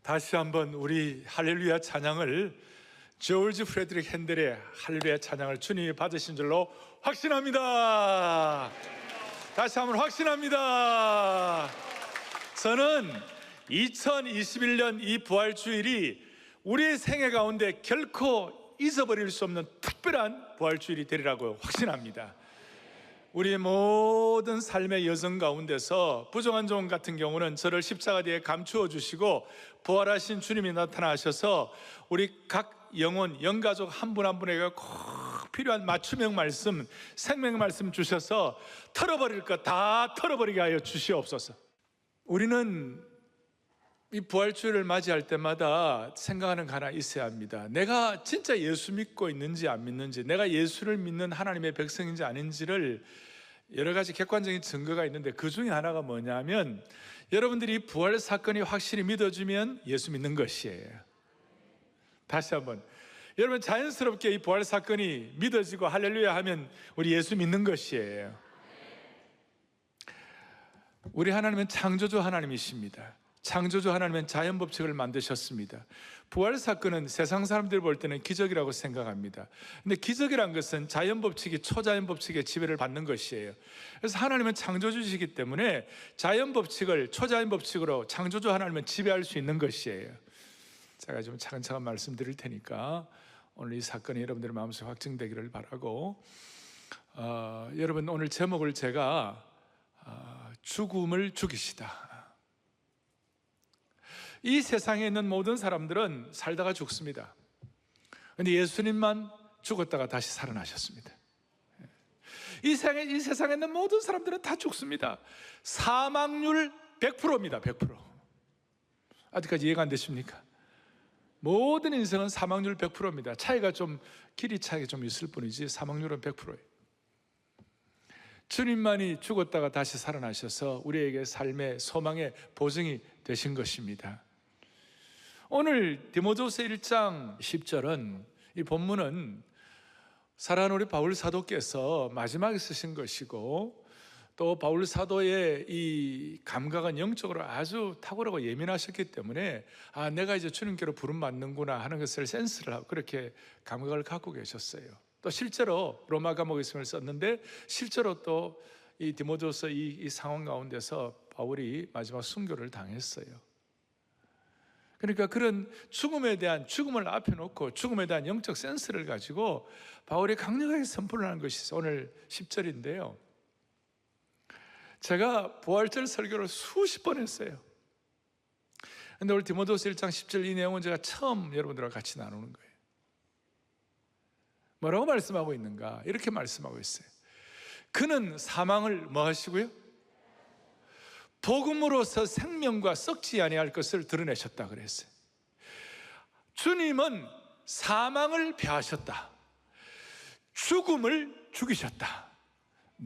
다시 한번 우리 할렐루야 찬양을 조지 프레드릭 핸델의 할렐루야 찬양을 주님이 받으신 줄로 확신합니다. 다시 한번 확신합니다. 저는 2021년 이 부활주일이 우리의 생애 가운데 결코 잊어버릴 수 없는 특별한 부활주일이 되리라고 확신합니다. 우리의 모든 삶의 여정 가운데서 부정한 종 같은 경우는 저를 십자가 뒤에 감추어 주시고 부활하신 주님이 나타나셔서 우리 각 영혼, 영가족 한 분 한 분에게 꼭 필요한 맞춤형 말씀, 생명 말씀 주셔서 털어버릴 것 다 털어버리게 하여 주시옵소서. 우리는 이 부활주일을 맞이할 때마다 생각하는 거 하나 있어야 합니다. 내가 진짜 예수 믿고 있는지 안 믿는지, 내가 예수를 믿는 하나님의 백성인지 아닌지를 여러 가지 객관적인 증거가 있는데 그 중에 하나가 뭐냐면 여러분들이 부활 사건이 확실히 믿어지면 예수 믿는 것이에요. 다시 한번, 여러분 자연스럽게 이 부활 사건이 믿어지고 할렐루야 하면 우리 예수 믿는 것이에요. 우리 하나님은 창조주 하나님이십니다. 창조주 하나님은 자연법칙을 만드셨습니다. 부활 사건은 세상 사람들이 볼 때는 기적이라고 생각합니다. 근데 기적이란 것은 자연법칙이 초자연법칙의 지배를 받는 것이에요. 그래서 하나님은 창조주시기 때문에 자연법칙을 초자연법칙으로 창조주 하나님은 지배할 수 있는 것이에요. 제가 좀 차근차근 말씀드릴 테니까 오늘 이 사건이 여러분들의 마음속에 확증되기를 바라고, 여러분 오늘 제목을 제가 죽음을 죽이시다. 이 세상에 있는 모든 사람들은 살다가 죽습니다. 그런데 예수님만 죽었다가 다시 살아나셨습니다. 이 세상에 있는 모든 사람들은 다 죽습니다. 사망률 100%입니다. 100%. 아직까지 이해가 안 되십니까? 모든 인생은 사망률 100%입니다. 차이가 좀, 길이 차이가 좀 있을 뿐이지 사망률은 100%예요. 주님만이 죽었다가 다시 살아나셔서 우리에게 삶의 소망의 보증이 되신 것입니다. 오늘 디모데후서 1장 10절은, 이 본문은 사랑하는 우리 바울 사도께서 마지막에 쓰신 것이고, 또 바울 사도의 이 감각은 영적으로 아주 탁월하고 예민하셨기 때문에 내가 이제 주님께로 부름받는구나 하는 것을 센스를 하고 그렇게 감각을 갖고 계셨어요. 또 실제로 로마 감옥에서 썼는데 실제로 또 이 디모데후서 이 상황 가운데서 바울이 마지막 순교를 당했어요. 그러니까 그런 죽음을 앞에 놓고 죽음에 대한 영적 센스를 가지고 바울이 강력하게 선포를 하는 것이 오늘 10절인데요. 제가 부활절 설교를 수십 번 했어요. 그런데 오늘 디모데후서 1장 10절 이 내용은 제가 처음 여러분들과 같이 나누는 거예요. 뭐라고 말씀하고 있는가? 이렇게 말씀하고 있어요. 그는 사망을 뭐 하시고요? 복음으로서 생명과 썩지 아니할 것을 드러내셨다 그랬어요. 주님은 사망을 패하셨다. 죽음을 죽이셨다.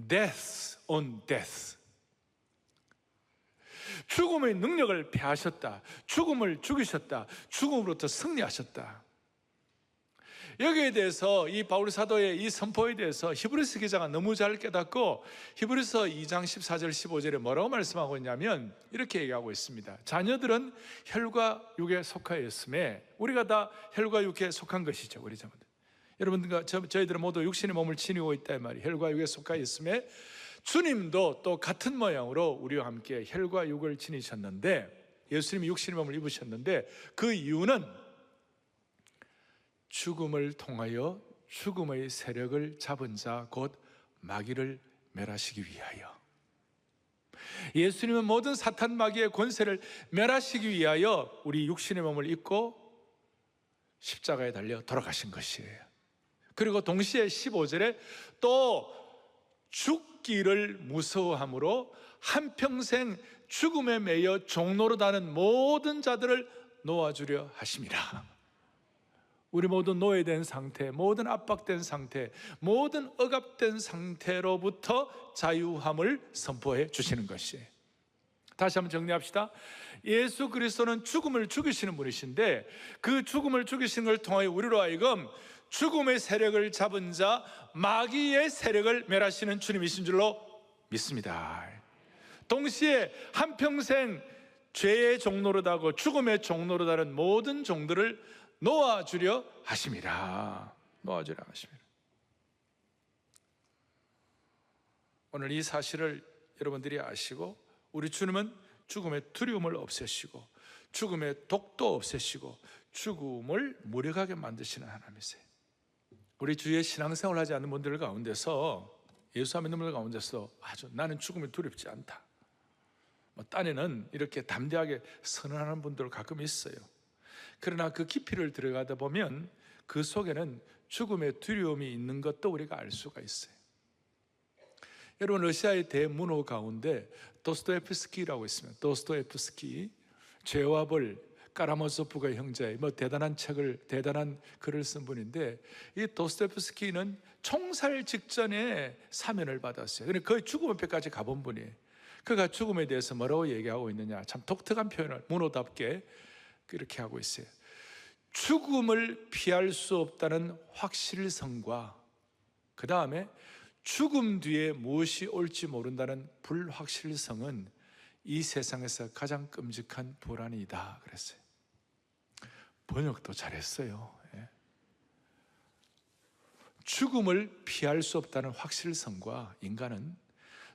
Death on death. 죽음의 능력을 패하셨다. 죽음을 죽이셨다. 죽음으로부터 승리하셨다. 여기에 대해서 이 바울 사도의 이 선포에 대해서 히브리서 기자가 너무 잘 깨닫고 히브리서 2장 14절 15절에 뭐라고 말씀하고 있냐면 이렇게 얘기하고 있습니다. 자녀들은 혈과 육에 속하였음에, 우리가 다 혈과 육에 속한 것이죠. 우리 자녀들, 여러분들과 저희들은 모두 육신의 몸을 지니고 있다 이 말이에요. 혈과 육에 속하였음에 주님도 또 같은 모양으로 우리와 함께 혈과 육을 지니셨는데, 예수님이 육신의 몸을 입으셨는데 그 이유는 죽음을 통하여 죽음의 세력을 잡은 자 곧 마귀를 멸하시기 위하여, 예수님은 모든 사탄 마귀의 권세를 멸하시기 위하여 우리 육신의 몸을 입고 십자가에 달려 돌아가신 것이에요. 그리고 동시에 15절에 또 죽기를 무서워함으로 한평생 죽음에 매여 종노릇하는 모든 자들을 놓아주려 하심이라. 우리 모두 노예된 상태, 모든 압박된 상태, 모든 억압된 상태로부터 자유함을 선포해 주시는 것이에요. 다시 한번 정리합시다. 예수 그리스도는 죽음을 죽이시는 분이신데 그 죽음을 죽이시는 걸 통하여 우리로 하여금 죽음의 세력을 잡은 자 마귀의 세력을 멸하시는 주님이신 줄로 믿습니다. 동시에 한평생 죄의 종노릇하고 죽음의 종노릇하는 모든 종들을 놓아주려 하심이라. 놓아주려 하심이라. 오늘 이 사실을 여러분들이 아시고, 우리 주님은 죽음의 두려움을 없애시고 죽음의 독도 없애시고 죽음을 무력하게 만드시는 하나님이세요. 우리 주위에 신앙생활을 하지 않는 분들 가운데서, 예수 안 믿는 분들 가운데서 아주 나는 죽음이 두렵지 않다, 딴에는 이렇게 담대하게 선언하는 분들 가끔 있어요. 그러나 그 깊이를 들어가다 보면 그 속에는 죽음의 두려움이 있는 것도 우리가 알 수가 있어요. 여러분, 러시아의 대문호 가운데 도스토옙스키라고 있습니다. 도스토옙스키, 죄와 벌, 까라모조프가 형제의 대단한 글을 쓴 분인데, 이 도스토옙스키는 총살 직전에 사면을 받았어요. 그러니까 거의 죽음 앞에까지 가본 분이에요. 그가 죽음에 대해서 뭐라고 얘기하고 있느냐, 참 독특한 표현을 문호답게 이렇게 하고 있어요. 죽음을 피할 수 없다는 확실성과 그 다음에 죽음 뒤에 무엇이 올지 모른다는 불확실성은 이 세상에서 가장 끔찍한 불안이다 그랬어요. 번역도 잘했어요. 죽음을 피할 수 없다는 확실성과 인간은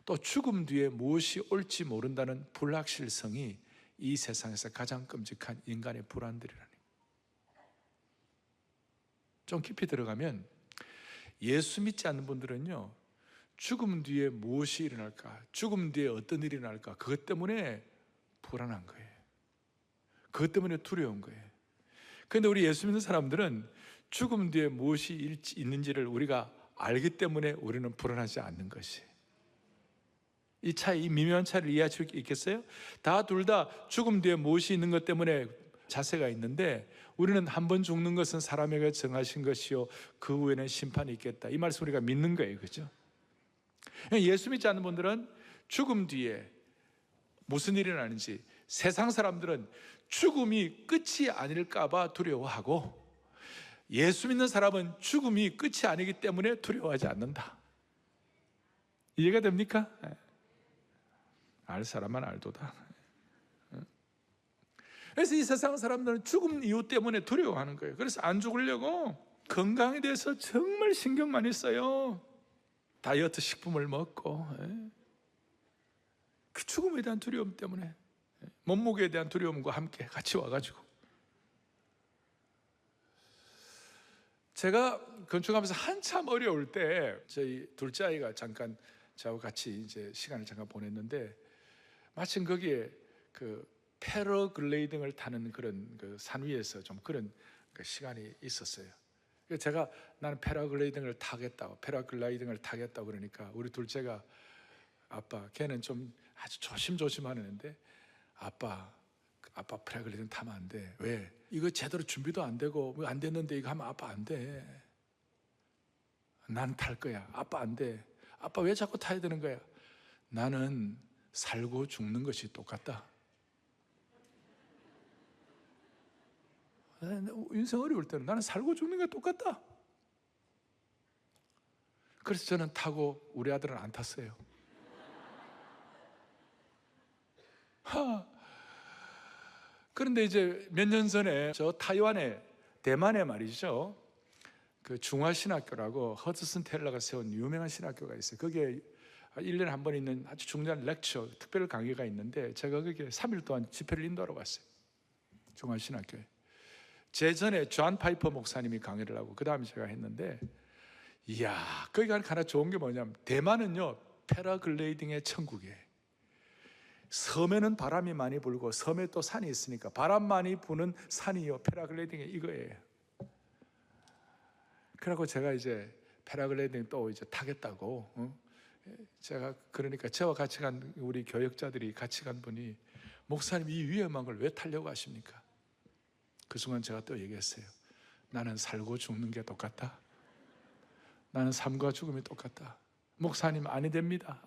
또 죽음 뒤에 무엇이 올지 모른다는 불확실성이 이 세상에서 가장 끔찍한 인간의 불안들이라니. 좀 깊이 들어가면 예수 믿지 않는 분들은요, 죽음 뒤에 무엇이 일어날까, 죽음 뒤에 어떤 일이 일어날까, 그것 때문에 불안한 거예요. 그것 때문에 두려운 거예요. 그런데 우리 예수 믿는 사람들은 죽음 뒤에 무엇이 있는지를 우리가 알기 때문에 우리는 불안하지 않는 것이. 이 차이, 이 미묘한 차이를 이해할 수 있겠어요? 둘 다 죽음 뒤에 무엇이 있는 것 때문에 자세가 있는데, 우리는 한 번 죽는 것은 사람에게 정하신 것이요 그 후에는 심판이 있겠다, 이 말씀 우리가 믿는 거예요. 그죠? 예수 믿지 않는 분들은 죽음 뒤에 무슨 일이 일어나는지, 세상 사람들은 죽음이 끝이 아닐까 봐 두려워하고, 예수 믿는 사람은 죽음이 끝이 아니기 때문에 두려워하지 않는다. 이해가 됩니까? 알 사람만 알도다. 그래서 이 세상 사람들은 죽음 이유 때문에 두려워하는 거예요. 그래서 안 죽으려고 건강에 대해서 정말 신경 많이 써요. 다이어트 식품을 먹고, 그 죽음에 대한 두려움 때문에, 몸무게에 대한 두려움과 함께 같이 와가지고. 제가 건축하면서 한참 어려울 때 저희 둘째 아이가 잠깐 저하고 같이 이제 시간을 잠깐 보냈는데, 마침 거기에 그 패러글라이딩을 타는 그런 그 산 위에서 좀 그런 그 시간이 있었어요. 그래서 제가 나는 패러글라이딩을 타겠다고 그러니까 우리 둘째가, 아빠, 걔는 좀 아주 조심조심 하는데, 아빠 패러글라이딩 타면 안 돼. 왜? 이거 제대로 준비도 안 되고 안 됐는데 이거 하면 아빠 안 돼. 난 탈 거야. 아빠 안 돼. 아빠 왜 자꾸 타야 되는 거야? 나는 살고 죽는 것이 똑같다. 인생 어려울 때는 나는 살고 죽는 게 똑같다. 그래서 저는 타고 우리 아들은 안 탔어요. 그런데 이제 몇 년 전에 저 타이완에, 대만에 말이죠, 그 중화신학교라고 허드슨 텔러가 세운 유명한 신학교가 있어요. 거기에 1년에 한 번 있는 아주 중요한 렉처, 특별 강의가 있는데, 제가 거기에 3일 동안 집회를 인도하러 갔어요. 중화신학교에. 제 전에 존 파이퍼 목사님이 강의를 하고 그 다음에 제가 했는데, 이야, 거기 가니까 하나 좋은 게 뭐냐면, 대만은요 패러글라이딩의 천국이에요. 섬에는 바람이 많이 불고 섬에 또 산이 있으니까 바람 많이 부는 산이요 패러글라이딩이 이거예요. 그래갖고 제가 이제 패러글라이딩 또 이제 타겠다고, 제가 그러니까 저와 같이 간 우리 교역자들이 같이 간 분이, 목사님 이 위험한 걸 왜 타려고 하십니까? 그 순간 제가 또 얘기했어요. 나는 살고 죽는 게 똑같다. 나는 삶과 죽음이 똑같다. 목사님 아니 됩니다.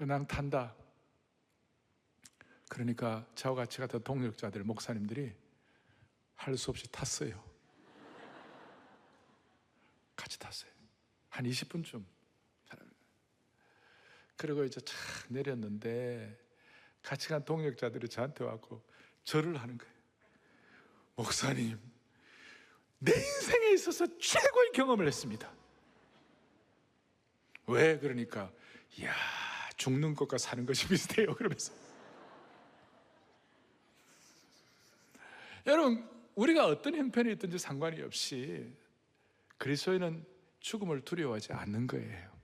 나는 탄다. 그러니까 저와 같이 갔던 동역자들, 목사님들이 할 수 없이 탔어요. 같이 탔어요. 한 20분쯤. 그리고 이제 착 내렸는데, 같이 간 동역자들이 저한테 왔고 절을 하는 거예요. 목사님, 내 인생에 있어서 최고의 경험을 했습니다. 왜? 그러니까 이야, 죽는 것과 사는 것이 비슷해요. 그러면서 여러분, 우리가 어떤 형편이 있든지 상관이 없이 그리스도인은 죽음을 두려워하지 않는 거예요.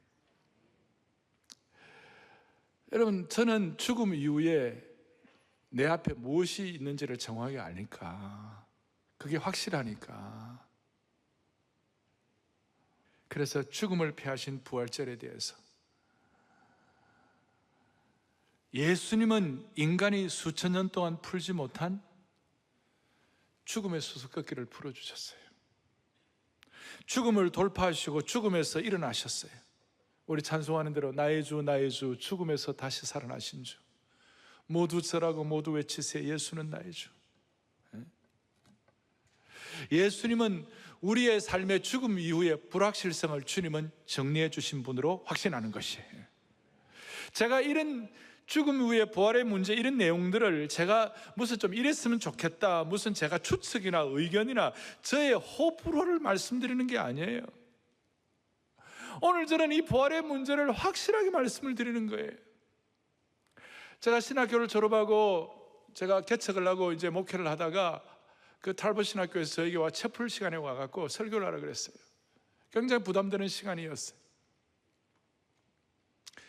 여러분, 저는 죽음 이후에 내 앞에 무엇이 있는지를 정확하게 아니까, 그게 확실하니까. 그래서 죽음을 피하신 부활절에 대해서, 예수님은 인간이 수천 년 동안 풀지 못한 죽음의 수수께끼를 풀어주셨어요. 죽음을 돌파하시고 죽음에서 일어나셨어요. 우리 찬송하는 대로 나의 주 나의 주, 죽음에서 다시 살아나신 주. 모두 절하고 모두 외치세요. 예수는 나의 주. 예수님은 우리의 삶의 죽음 이후의 불확실성을 주님은 정리해 주신 분으로 확신하는 것이에요. 제가 이런 죽음 이후의 부활의 문제, 이런 내용들을 제가 무슨 좀 이랬으면 좋겠다, 무슨 제가 추측이나 의견이나 저의 호불호를 말씀드리는 게 아니에요. 오늘 저는 이 부활의 문제를 확실하게 말씀을 드리는 거예요. 제가 신학교를 졸업하고 제가 개척을 하고 이제 목회를 하다가 그 탈벗 신학교에서 저에게 와 채플 시간에 와갖고 설교를 하라 그랬어요. 굉장히 부담되는 시간이었어요.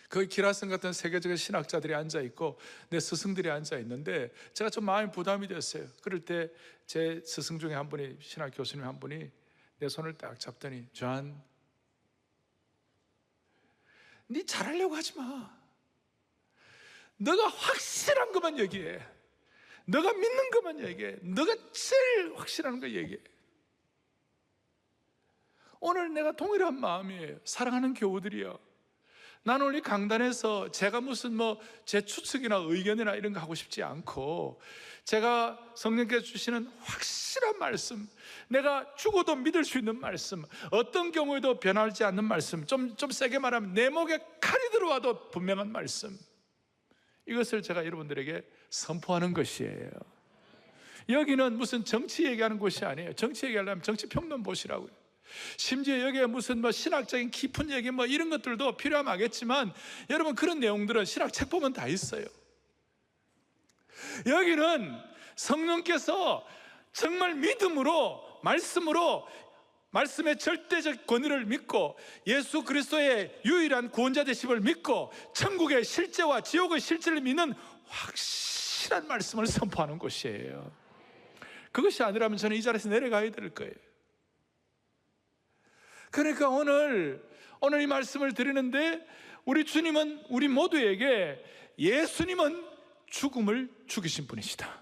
거기 기라성 같은 세계적인 신학자들이 앉아있고 내 스승들이 앉아있는데 제가 좀 마음이 부담이 됐어요. 그럴 때 제 스승 중에 한 분이, 신학 교수님 한 분이 내 손을 딱 잡더니, 존, 네 잘하려고 하지 마. 너가 확실한 것만 얘기해. 너가 믿는 것만 얘기해. 너가 제일 확실한 거 얘기해. 오늘 내가 동일한 마음이에요. 사랑하는 교우들이요, 나는 오늘 이 강단에서 제가 무슨 제 추측이나 의견이나 이런 거 하고 싶지 않고, 제가 성령께서 주시는 확실한 말씀, 내가 죽어도 믿을 수 있는 말씀, 어떤 경우에도 변하지 않는 말씀, 좀 세게 말하면 내 목에 칼이 들어와도 분명한 말씀, 이것을 제가 여러분들에게 선포하는 것이에요. 여기는 무슨 정치 얘기하는 곳이 아니에요. 정치 얘기하려면 정치평론 보시라고요. 심지어 여기에 무슨 신학적인 깊은 얘기 이런 것들도 필요하면 하겠지만, 여러분, 그런 내용들은 신학책 보면 다 있어요. 여기는 성령께서 정말 믿음으로, 말씀으로, 말씀의 절대적 권위를 믿고 예수 그리스도의 유일한 구원자 되심을 믿고 천국의 실제와 지옥의 실제를 믿는 확실한 말씀을 선포하는 곳이에요. 그것이 아니라면 저는 이 자리에서 내려가야 될 거예요. 그러니까 오늘 이 말씀을 드리는데, 우리 주님은 우리 모두에게, 예수님은 죽음을 죽이신 분이시다.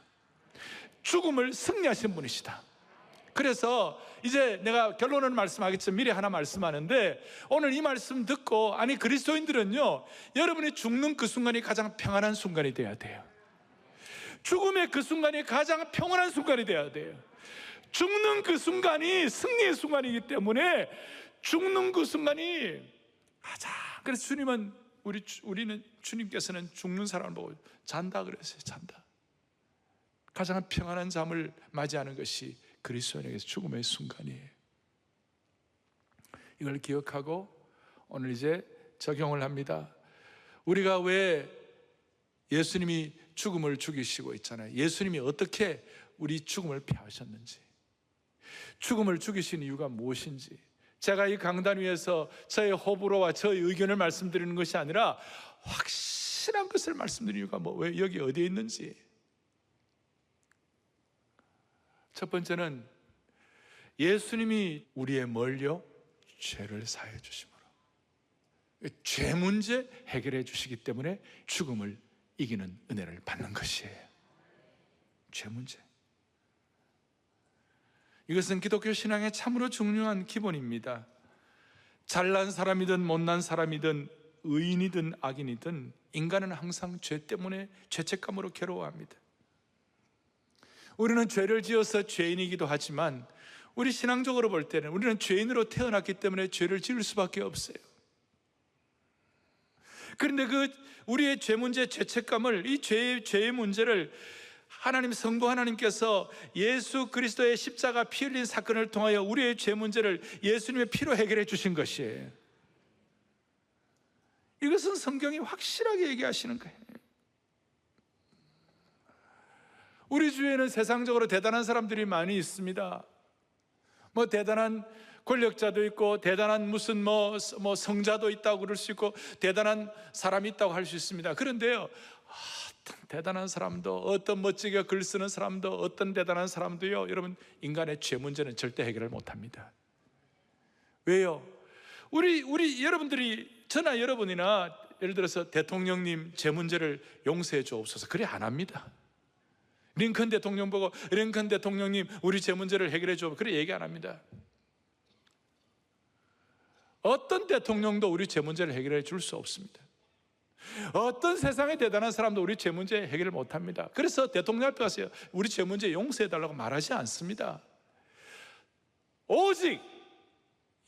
죽음을 승리하신 분이시다. 그래서 이제 내가 결론은 말씀하겠지만 미리 하나 말씀하는데, 오늘 이 말씀 듣고, 아니 그리스도인들은요, 여러분이 죽는 그 순간이 가장 평안한 순간이 돼야 돼요. 죽음의 그 순간이 가장 평안한 순간이 돼야 돼요. 죽는 그 순간이 승리의 순간이기 때문에 죽는 그 순간이 가장, 그래서 주님은 우리는 주님께서는 죽는 사람을 보고 잔다 그랬어요. 잔다. 가장 평안한 잠을 맞이하는 것이 그리스도인에게서 죽음의 순간이에요. 이걸 기억하고 오늘 이제 적용을 합니다. 우리가 왜 예수님이 죽음을 죽이시고 있잖아요. 예수님이 어떻게 우리 죽음을 피하셨는지, 죽음을 죽이신 이유가 무엇인지, 제가 이 강단 위에서 저의 호불호와 저의 의견을 말씀드리는 것이 아니라 확실한 것을 말씀드리는 이유가 왜 여기 어디에 있는지. 첫 번째는 예수님이 우리의 뭘요? 죄를 사해 주심으로, 죄 문제 해결해 주시기 때문에 죽음을 이기는 은혜를 받는 것이에요. 죄 문제. 이것은 기독교 신앙의 참으로 중요한 기본입니다. 잘난 사람이든 못난 사람이든 의인이든 악인이든 인간은 항상 죄 때문에 죄책감으로 괴로워합니다. 우리는 죄를 지어서 죄인이기도 하지만, 우리 신앙적으로 볼 때는 우리는 죄인으로 태어났기 때문에 죄를 지을 수밖에 없어요. 그런데 우리의 죄 문제, 죄책감을, 이 죄의 문제를 하나님, 성부 하나님께서 예수 그리스도의 십자가 피 흘린 사건을 통하여 우리의 죄 문제를 예수님의 피로 해결해 주신 것이에요. 이것은 성경이 확실하게 얘기하시는 거예요. 우리 주위에는 세상적으로 대단한 사람들이 많이 있습니다. 뭐 대단한 권력자도 있고, 대단한 무슨 뭐 성자도 있다고 그럴 수 있고, 대단한 사람이 있다고 할 수 있습니다. 그런데요, 어떤 대단한 사람도, 어떤 멋지게 글 쓰는 사람도, 어떤 대단한 사람도요, 여러분, 인간의 죄 문제는 절대 해결을 못합니다. 왜요? 우리 여러분들이, 저나 여러분이나 예를 들어서 대통령님 죄 문제를 용서해 주옵소서, 그래 안 합니다. 링컨 대통령 보고 링컨 대통령님 우리 죄 문제를 해결해 줘, 그래 얘기 안 합니다. 어떤 대통령도 우리 죄 문제를 해결해 줄 수 없습니다. 어떤 세상에 대단한 사람도 우리 죄 문제 해결을 못합니다. 그래서 대통령 앞에 가서 우리 죄 문제 용서해 달라고 말하지 않습니다. 오직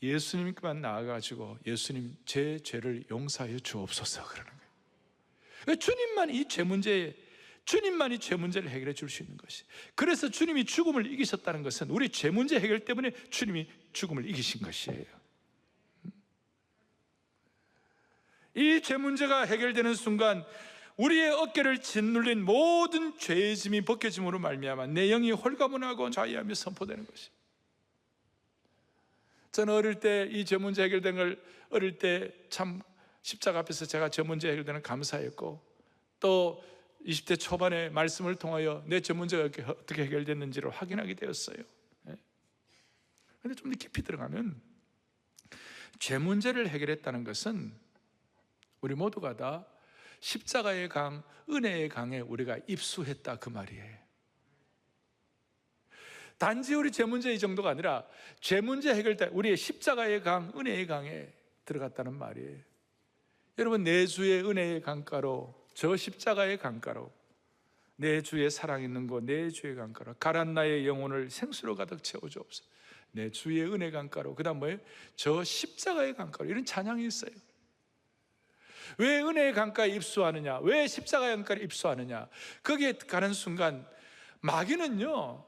예수님께만 나아가지고 예수님 제 죄를 용서하여 주옵소서 그러는 거예요. 주님만이 이 죄 문제를 해결해 줄 수 있는 것이. 그래서 주님이 죽음을 이기셨다는 것은 우리 죄 문제 해결 때문에 주님이 죽음을 이기신 것이에요. 이 죄 문제가 해결되는 순간 우리의 어깨를 짓눌린 모든 죄의 짐이 벗겨짐으로 말미암아 내 영이 홀가분하고 자유하며 선포되는 것이. 저는 어릴 때 이 죄 문제 해결된 걸 어릴 때 참 십자가 앞에서 제가 죄 문제 해결되는 감사했고, 또 20대 초반에 말씀을 통하여 내 죄 문제가 어떻게 해결됐는지를 확인하게 되었어요. 그런데 좀 더 깊이 들어가면 죄 문제를 해결했다는 것은 우리 모두가 다 십자가의 강, 은혜의 강에 우리가 입수했다 그 말이에요. 단지 우리 죄 문제 이 정도가 아니라 죄 문제 해결 때 우리의 십자가의 강, 은혜의 강에 들어갔다는 말이에요. 여러분, 내 주의 은혜의 강가로, 저 십자가의 강가로, 내 주의 사랑 있는 곳, 내 주의 강가로 가란 나의 영혼을 생수로 가득 채워주옵소서. 내 주의 은혜 강가로, 그 다음 뭐예요? 저 십자가의 강가로. 이런 찬양이 있어요. 왜 은혜의 강가에 입수하느냐? 왜 십자가의 강가에 입수하느냐? 거기에 가는 순간 마귀는요,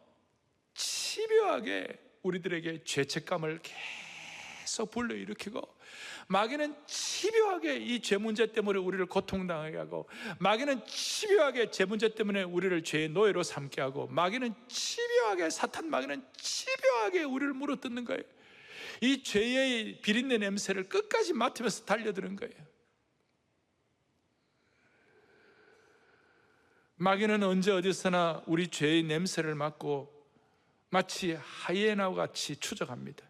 집요하게 우리들에게 죄책감을 계속 불러일으키고, 마귀는 집요하게 이 죄 문제 때문에 우리를 고통당하게 하고, 마귀는 집요하게 죄 문제 때문에 우리를 죄의 노예로 삼게 하고, 마귀는 집요하게, 사탄 마귀는 집요하게 우리를 물어뜯는 거예요. 이 죄의 비린내 냄새를 끝까지 맡으면서 달려드는 거예요. 마귀는 언제 어디서나 우리 죄의 냄새를 맡고 마치 하이에나와 같이 추적합니다.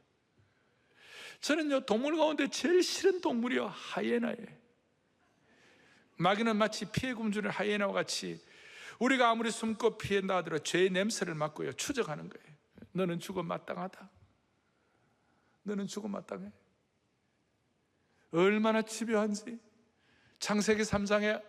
저는요, 동물 가운데 제일 싫은 동물이요, 하이에나예요. 마귀는 마치 피해 굶주린 하이에나와 같이 우리가 아무리 숨고 피한다 하더라도 죄의 냄새를 맡고요, 추적하는 거예요. 너는 죽어 마땅하다. 너는 죽어 마땅해. 얼마나 집요한지. 창세기 3장에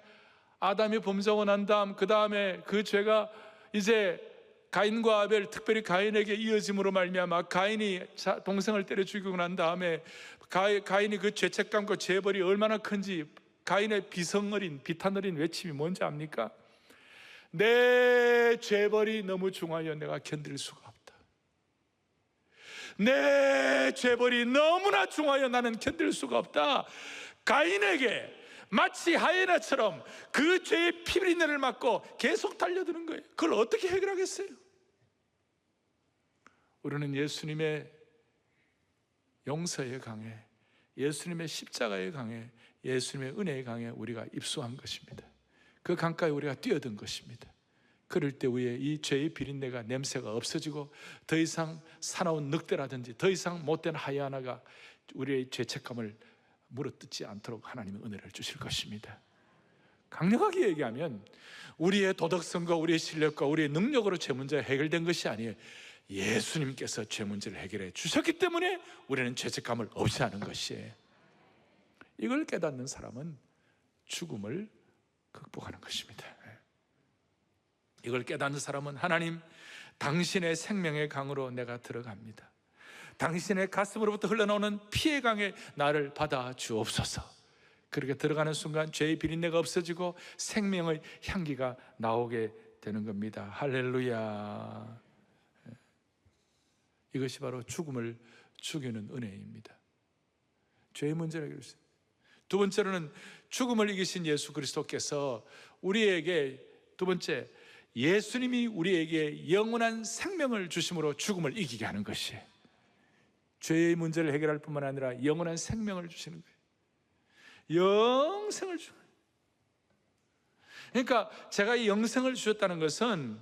아담이 범죄하고 난 다음, 그 다음에 그 죄가 이제 가인과 아벨, 특별히 가인에게 이어짐으로 말미암아 가인이 동생을 때려 죽이고 난 다음에 가인이 그 죄책감과 죄벌이 얼마나 큰지, 가인의 비탄 어린 외침이 뭔지 압니까? 내 죄벌이 너무 중하여 내가 견딜 수가 없다. 내 죄벌이 너무나 중하여 나는 견딜 수가 없다. 가인에게 마치 하이에나처럼 그 죄의 피비린내를 맡고 계속 달려드는 거예요. 그걸 어떻게 해결하겠어요? 우리는 예수님의 용서의 강에, 예수님의 십자가의 강에, 예수님의 은혜의 강에 우리가 입수한 것입니다. 그 강가에 우리가 뛰어든 것입니다. 그럴 때 위에 이 죄의 비린내가, 냄새가 없어지고 더 이상 사나운 늑대라든지 더 이상 못된 하이에나가 우리의 죄책감을 물어뜯지 않도록 하나님은 은혜를 주실 것입니다. 강력하게 얘기하면 우리의 도덕성과 우리의 실력과 우리의 능력으로 죄 문제가 해결된 것이 아니에요. 예수님께서 죄 문제를 해결해 주셨기 때문에 우리는 죄책감을 없이 하는 것이에요. 이걸 깨닫는 사람은 죽음을 극복하는 것입니다. 이걸 깨닫는 사람은 하나님, 당신의 생명의 강으로 내가 들어갑니다. 당신의 가슴으로부터 흘러나오는 피의 강에 나를 받아 주옵소서. 그렇게 들어가는 순간 죄의 비린내가 없어지고 생명의 향기가 나오게 되는 겁니다. 할렐루야. 이것이 바로 죽음을 죽이는 은혜입니다. 죄의 문제를 해결했습니다. 두 번째로는 죽음을 이기신 예수 그리스도께서 우리에게, 두 번째, 예수님이 우리에게 영원한 생명을 주심으로 죽음을 이기게 하는 것이에요. 죄의 문제를 해결할 뿐만 아니라 영원한 생명을 주시는 거예요. 영생을 주는 거예요. 그러니까 제가 이 영생을 주셨다는 것은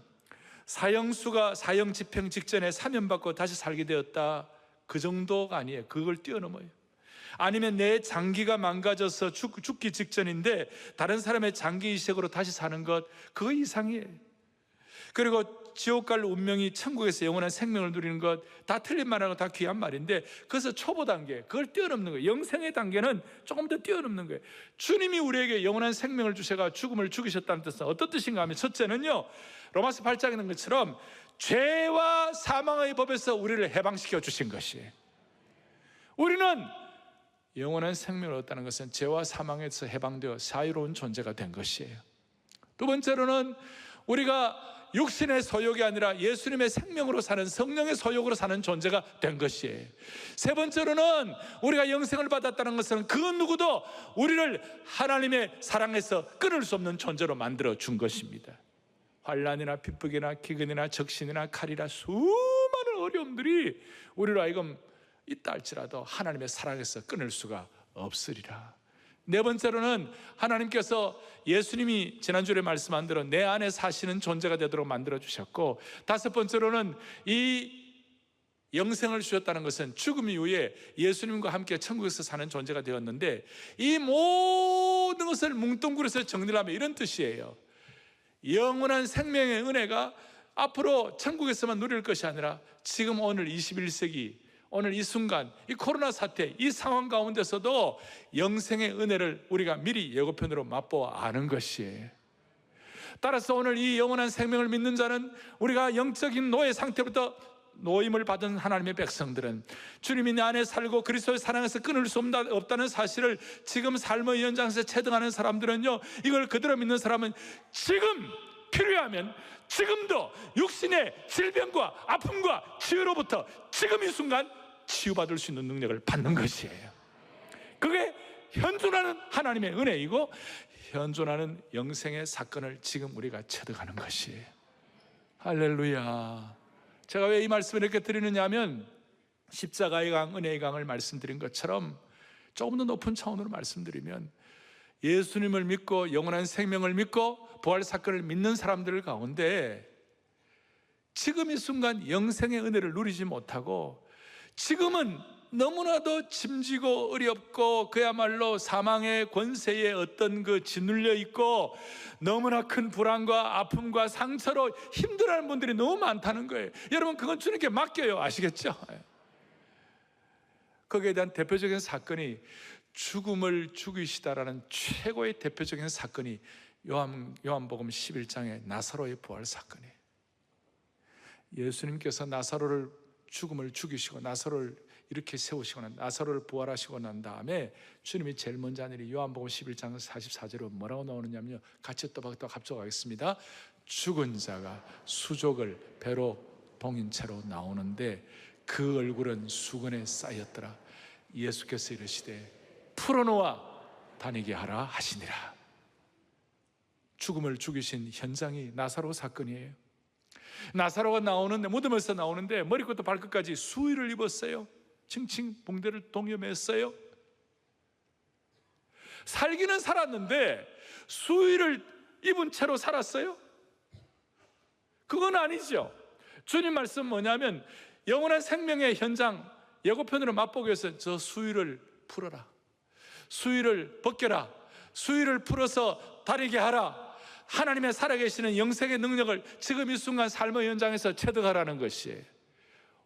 사형수가 사형 집행 직전에 사면받고 다시 살게 되었다, 그 정도가 아니에요. 그걸 뛰어넘어요. 아니면 내 장기가 망가져서 죽기 직전인데 다른 사람의 장기 이식으로 다시 사는 것, 그거 이상이에요. 그리고 지옥 갈 운명이 천국에서 영원한 생명을 누리는 것, 다 틀린 말하고 다 귀한 말인데, 그래서 초보 단계, 그걸 뛰어넘는 거예요. 영생의 단계는 조금 더 뛰어넘는 거예요. 주님이 우리에게 영원한 생명을 주셔가 죽음을 죽이셨다는 뜻은 어떤 뜻인가 하면, 첫째는요, 로마서 8장에 있는 것처럼 죄와 사망의 법에서 우리를 해방시켜 주신 것이에요. 우리는 영원한 생명을 얻었다는 것은 죄와 사망에서 해방되어 자유로운 존재가 된 것이에요. 두 번째로는 우리가 육신의 소욕이 아니라 예수님의 생명으로 사는, 성령의 소욕으로 사는 존재가 된 것이에요. 세 번째로는 우리가 영생을 받았다는 것은 그 누구도 우리를 하나님의 사랑에서 끊을 수 없는 존재로 만들어 준 것입니다. 환난이나 핍박이나 기근이나 적신이나 칼이나 수많은 어려움들이 우리로 하여금 있다 할지라도 하나님의 사랑에서 끊을 수가 없으리라. 네 번째로는 하나님께서 예수님이 지난주에 말씀한 대로 내 안에 사시는 존재가 되도록 만들어 주셨고, 다섯 번째로는 이 영생을 주셨다는 것은 죽음 이후에 예수님과 함께 천국에서 사는 존재가 되었는데, 이 모든 것을 뭉뚱그려서 정리를 하면 이런 뜻이에요. 영원한 생명의 은혜가 앞으로 천국에서만 누릴 것이 아니라 지금 오늘 21세기 오늘 이 순간, 이 코로나 사태, 이 상황 가운데서도 영생의 은혜를 우리가 미리 예고편으로 맛보아 아는 것이에요. 따라서 오늘 이 영원한 생명을 믿는 자는, 우리가 영적인 노예 상태부터 노임을 받은 하나님의 백성들은, 주님이 내 안에 살고 그리스도의 사랑에서 끊을 수 없다는 사실을 지금 삶의 현장에서 체득하는 사람들은요, 이걸 그대로 믿는 사람은 지금 필요하면 지금도 육신의 질병과 아픔과 치유로부터 지금 이 순간 치유받을 수 있는 능력을 받는 것이에요. 그게 현존하는 하나님의 은혜이고, 현존하는 영생의 사건을 지금 우리가 체득하는 것이에요. 할렐루야. 제가 왜 이 말씀을 이렇게 드리느냐 하면, 십자가의 강, 은혜의 강을 말씀드린 것처럼 조금 더 높은 차원으로 말씀드리면, 예수님을 믿고 영원한 생명을 믿고 부활 사건을 믿는 사람들 가운데 지금 이 순간 영생의 은혜를 누리지 못하고, 지금은 너무나도 짐지고 어렵고 그야말로 사망의 권세에 어떤 그 짓눌려 있고 너무나 큰 불안과 아픔과 상처로 힘들어하는 분들이 너무 많다는 거예요. 여러분, 그건 주님께 맡겨요. 아시겠죠? 거기에 대한 대표적인 사건이, 죽음을 죽이시다라는 최고의 대표적인 사건이 요한복음 11장의 나사로의 부활 사건이에요. 예수님께서 나사로를 죽음을 죽이시고 나사로를 이렇게 세우시고 나사로를 부활하시고 난 다음에 주님이 제일 먼저 한 일이 요한복음 11장 44절에 뭐라고 나오느냐면요, 같이 또 합쳐가겠습니다. 죽은 자가 수족을 배로 봉인 채로 나오는데 그 얼굴은 수건에 쌓였더라. 예수께서 이르시되 풀어놓아 다니게 하라 하시니라. 죽음을 죽이신 현장이 나사로 사건이에요. 나사로가 나오는데, 무덤에서 나오는데 머리부터 발끝까지 수의를 입었어요. 칭칭 붕대를 동여맸어요. 살기는 살았는데 수의를 입은 채로 살았어요? 그건 아니죠. 주님 말씀 뭐냐면, 영원한 생명의 현장 예고편으로 맛보기 위해서 저 수의를 풀어라, 수의를 벗겨라, 수의를 풀어서 다니게 하라. 하나님의 살아계시는 영생의 능력을 지금 이 순간 삶의 현장에서 체득하라는 것이에요.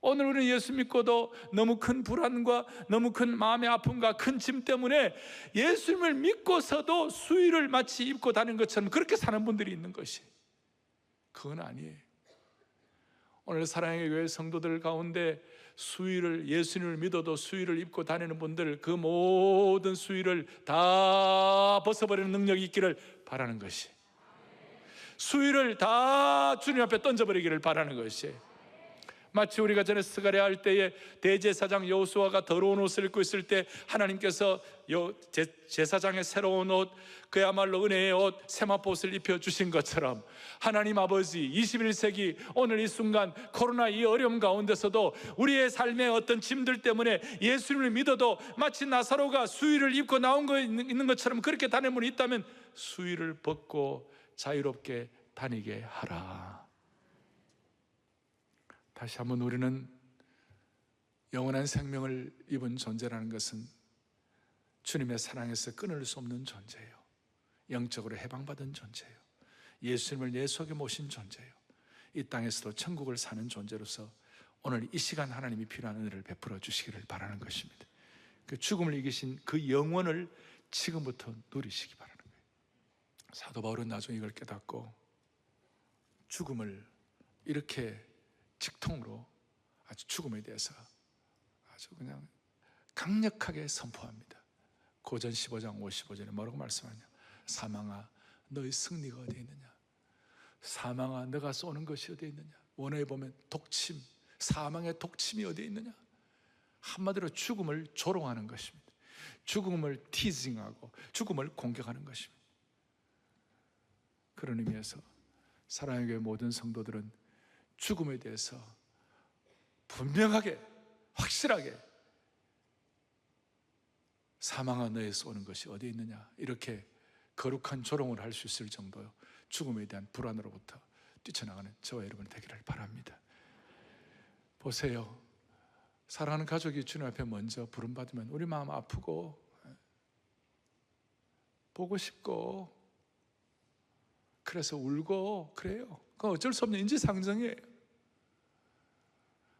오늘 우리는 예수 믿고도 너무 큰 불안과 너무 큰 마음의 아픔과 큰 짐 때문에 예수님을 믿고서도 수의를 마치 입고 다니는 것처럼 그렇게 사는 분들이 있는 것이, 그건 아니에요. 오늘 사랑의 교회 성도들 가운데 수의를, 예수님을 믿어도 수의를 입고 다니는 분들, 그 모든 수의를 다 벗어버리는 능력이 있기를 바라는 것이, 수의를 다 주님 앞에 던져버리기를 바라는 것이, 마치 우리가 전에 스가랴 할 때에 대제사장 여호수아가 더러운 옷을 입고 있을 때 하나님께서 제사장의 새로운 옷, 그야말로 은혜의 옷, 세마포옷을 입혀주신 것처럼 하나님 아버지, 21세기 오늘 이 순간 코로나 이 어려움 가운데서도 우리의 삶의 어떤 짐들 때문에 예수님을 믿어도 마치 나사로가 수의를 입고 나온 거 있는 것처럼 그렇게 다니는 분이 있다면 수의를 벗고 자유롭게 다니게 하라. 다시 한번, 우리는 영원한 생명을 입은 존재라는 것은 주님의 사랑에서 끊을 수 없는 존재예요. 영적으로 해방받은 존재예요. 예수님을 내 속에 모신 존재예요. 이 땅에서도 천국을 사는 존재로서 오늘 이 시간 하나님이 필요한 은혜를 베풀어 주시기를 바라는 것입니다. 그 죽음을 이기신 그 영원을 지금부터 누리시기 바라는 거예요. 사도 바울은 나중에 이걸 깨닫고 죽음을 이렇게 직통으로 아주 죽음에 대해서 아주 그냥 강력하게 선포합니다. 고전 15장 55절에 뭐라고 말씀하냐? 사망아, 너의 승리가 어디에 있느냐? 사망아, 너가 쏘는 것이 어디에 있느냐? 원어에 보면 독침, 사망의 독침이 어디에 있느냐? 한마디로 죽음을 조롱하는 것입니다. 죽음을 티징하고 죽음을 공격하는 것입니다. 그런 의미에서 사랑의 교회 모든 성도들은 죽음에 대해서 분명하게, 확실하게 사망아, 너에서 오는 것이 어디에 있느냐, 이렇게 거룩한 조롱을 할 수 있을 정도요 죽음에 대한 불안으로부터 뛰쳐나가는 저와 여러분 되기를 바랍니다. 보세요, 사랑하는 가족이 주님 앞에 먼저 부름받으면 우리 마음 아프고 보고 싶고 그래서 울고 그래요. 그건 어쩔 수 없는 인지상정이에요.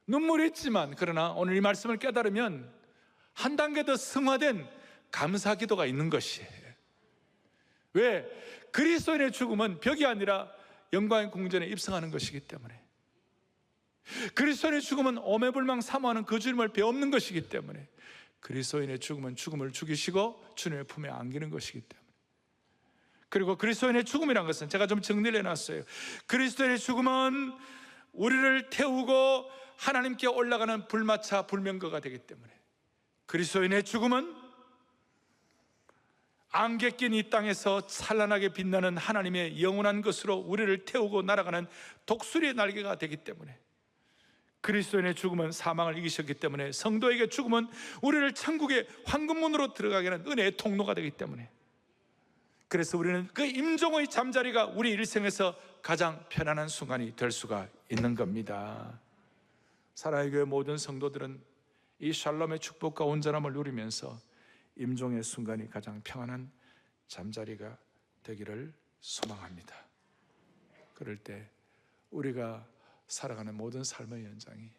눈물이 있지만, 그러나 오늘 이 말씀을 깨달으면 한 단계 더 승화된 감사 기도가 있는 것이에요. 왜? 그리스도인의 죽음은 벽이 아니라 영광의 궁전에 입성하는 것이기 때문에, 그리스도인의 죽음은 오매불망 사모하는 그 주님을 배없는 것이기 때문에, 그리스도인의 죽음은 죽음을 죽이시고 주님의 품에 안기는 것이기 때문에, 그리고 그리스도인의 죽음이란 것은 제가 좀 정리를 해놨어요. 그리스도인의 죽음은 우리를 태우고 하나님께 올라가는 불마차 불명거가 되기 때문에, 그리스도인의 죽음은 안개 낀 이 땅에서 찬란하게 빛나는 하나님의 영원한 것으로 우리를 태우고 날아가는 독수리의 날개가 되기 때문에, 그리스도인의 죽음은 사망을 이기셨기 때문에, 성도에게 죽음은 우리를 천국의 황금문으로 들어가게 하는 은혜의 통로가 되기 때문에, 그래서 우리는 그 임종의 잠자리가 우리 일생에서 가장 편안한 순간이 될 수가 있는 겁니다. 사랑의 교회 모든 성도들은 이 샬롬의 축복과 온전함을 누리면서 임종의 순간이 가장 평안한 잠자리가 되기를 소망합니다. 그럴 때 우리가 살아가는 모든 삶의 연장이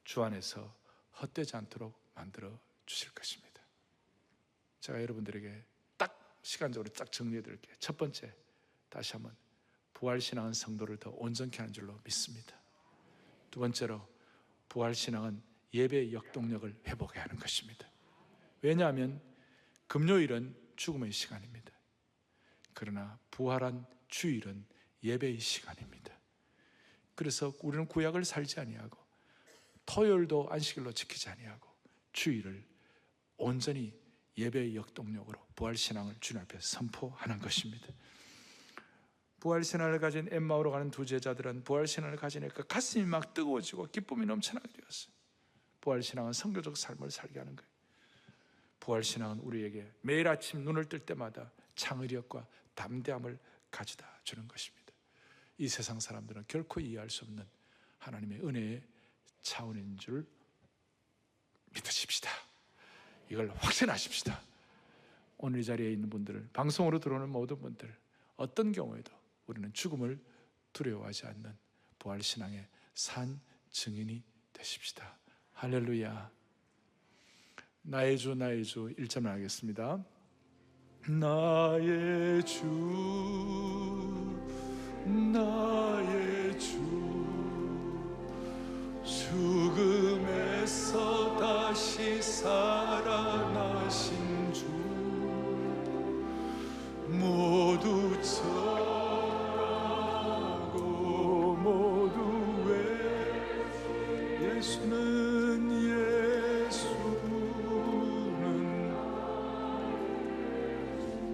주 안에서 헛되지 않도록 만들어 주실 것입니다. 제가 여러분들에게 시간적으로 딱 정리해 드릴게요. 첫 번째, 다시 한번 부활신앙은 성도를 더 온전케 하는 줄로 믿습니다. 두 번째로, 부활신앙은 예배의 역동력을 회복해야 하는 것입니다. 왜냐하면 금요일은 죽음의 시간입니다. 그러나 부활한 주일은 예배의 시간입니다. 그래서 우리는 구약을 살지 아니하고 토요일도 안식일로 지키지 아니하고 주일을 온전히 예배의 역동력으로 부활신앙을 주님 앞에 선포하는 것입니다. 부활신앙을 가진 엠마오로 가는 두 제자들은 부활신앙을 가지니까 가슴이 막 뜨거워지고 기쁨이 넘쳐나게 되었어요. 부활신앙은 선교적 삶을 살게 하는 거예요. 부활신앙은 우리에게 매일 아침 눈을 뜰 때마다 창의력과 담대함을 가져다 주는 것입니다. 이 세상 사람들은 결코 이해할 수 없는 하나님의 은혜의 차원인 줄 믿으십시다. 이걸 확신하십시다. 오늘 이 자리에 있는 분들, 방송으로 들어오는 모든 분들, 어떤 경우에도 우리는 죽음을 두려워하지 않는 부활신앙의 산 증인이 되십시다. 할렐루야. 나의 주 나의 주 1절만 하겠습니다. 나의 주 나의 주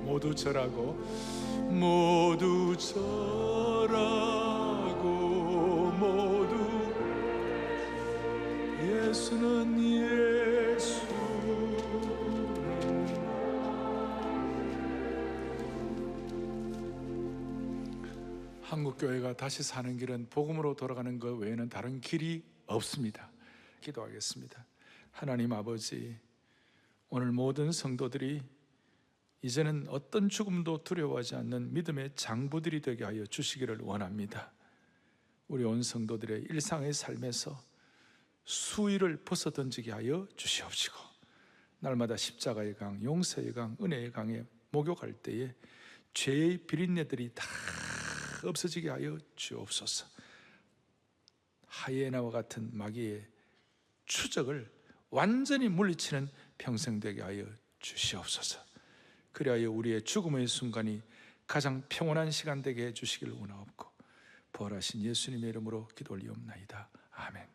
모두 절하고 모두 절하고 모두 예수는 한국교회가 다시 사는 길은 복음으로 돌아가는 것 외에는 다른 길이 없습니다. 기도하겠습니다. 하나님 아버지, 오늘 모든 성도들이 이제는 어떤 죽음도 두려워하지 않는 믿음의 장부들이 되게 하여 주시기를 원합니다. 우리 온 성도들의 일상의 삶에서 수위를 벗어던지게 하여 주시옵시고, 날마다 십자가의 강, 용서의 강, 은혜의 강에 목욕할 때에 죄의 비린내들이 다 없어지게 하여 주옵소서. 하이에나와 같은 마귀의 추적을 완전히 물리치는 평생 되게 하여 주시옵소서. 그리하여 우리의 죽음의 순간이 가장 평온한 시간 되게 해주시길 원하옵고, 부활하신 예수님의 이름으로 기도 올리옵나이다. 아멘.